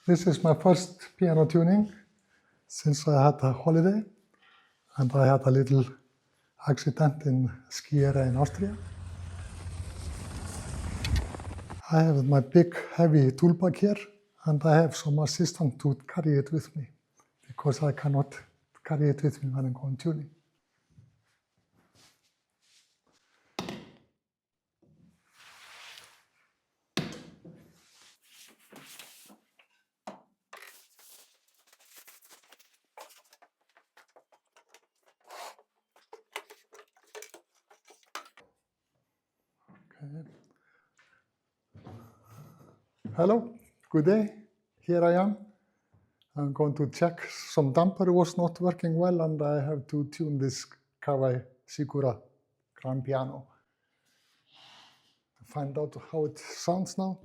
This is my first piano tuning since I had a holiday, and I had a little accident in ski area in Austria. I have my big heavy tool bag here, and I have some assistant to carry it with me because I cannot carry it with me when I'm going tuning. Okay. Hello, good day. Here I am. I'm going to check some damper was not working well, and I have to tune this Kawai Shigeru Grand Piano. Find out how it sounds now.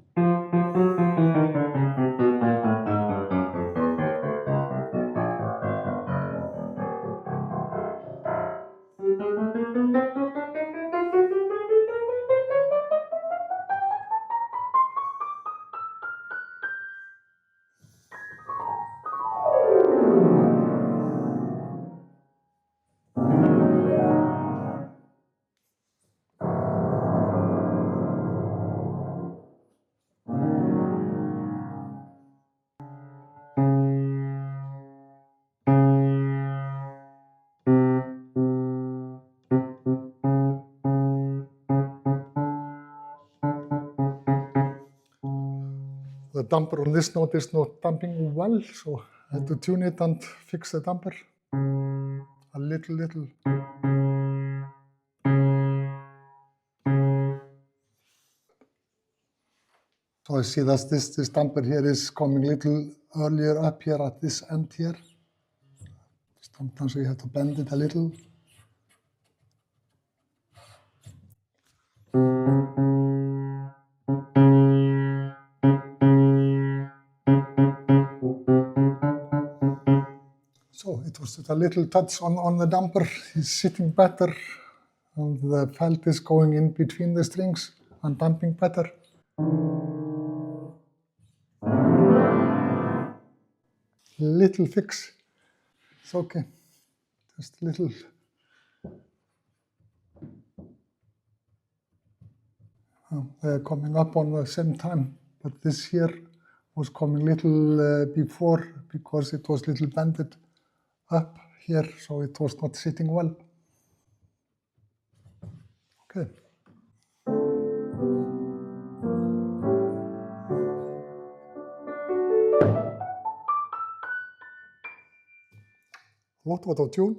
The damper on this note is not damping well, so I have to tune it and fix the damper a little. So I see that this damper here is coming a little earlier up here at this end here. Sometimes we have to bend it a little. So it was just a little touch on the damper. It's sitting better, and the felt is going in between the strings and damping better. Little fix. It's okay. Just little. They're coming up on the same time, but this here was coming little before because it was little bended up here, so it was not sitting well. Okay. Lot auto tune.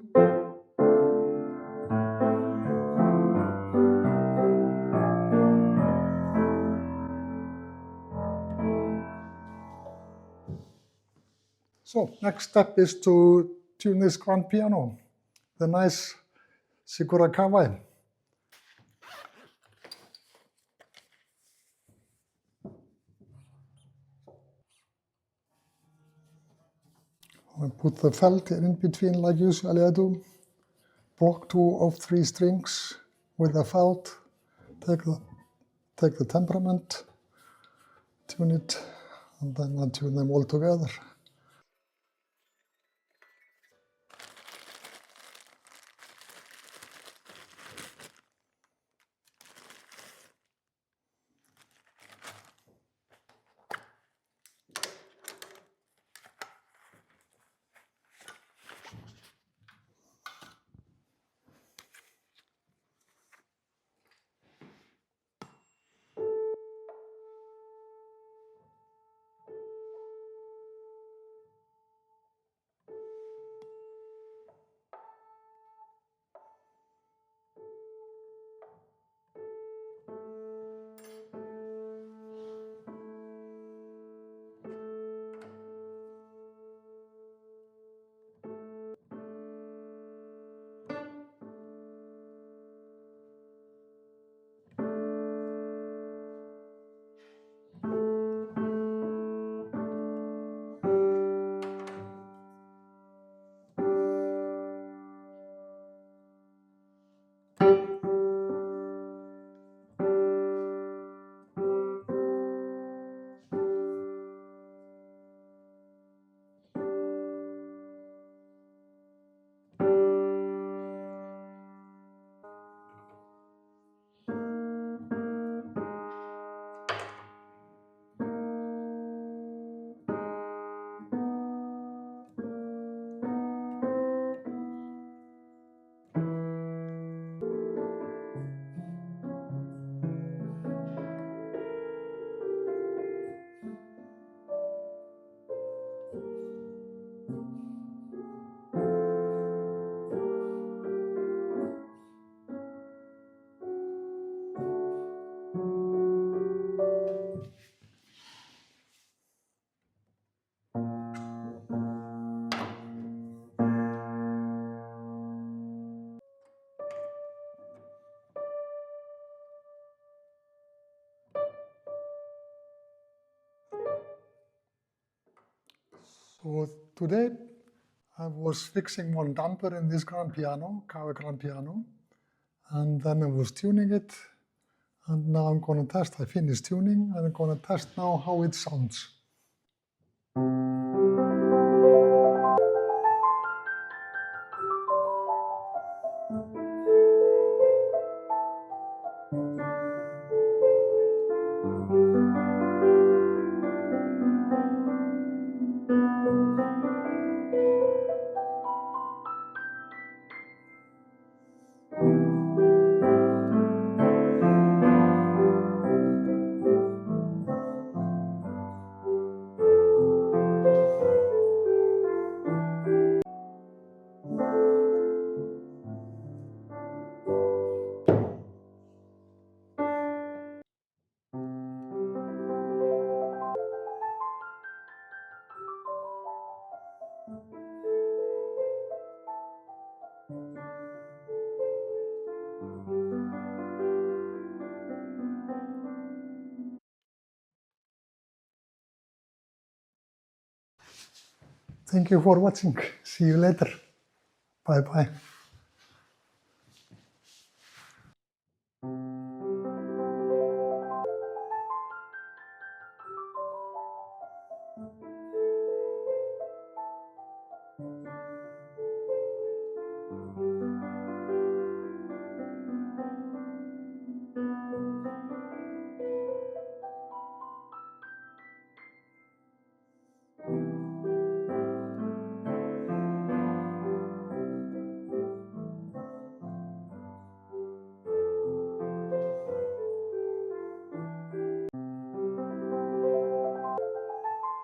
So next step is to tune this grand piano, the nice Shigeru Kawai. I put the felt in between like usually I do. Block 2 of 3 strings with the felt. Take the temperament, tune it, and then I tune them all together. So today I was fixing one damper in this grand piano, Kawai Grand Piano, and then I was tuning it, and now I'm going to test. I finished tuning, and I'm going to test now how it sounds. Thank you for watching. See you later. Bye-bye.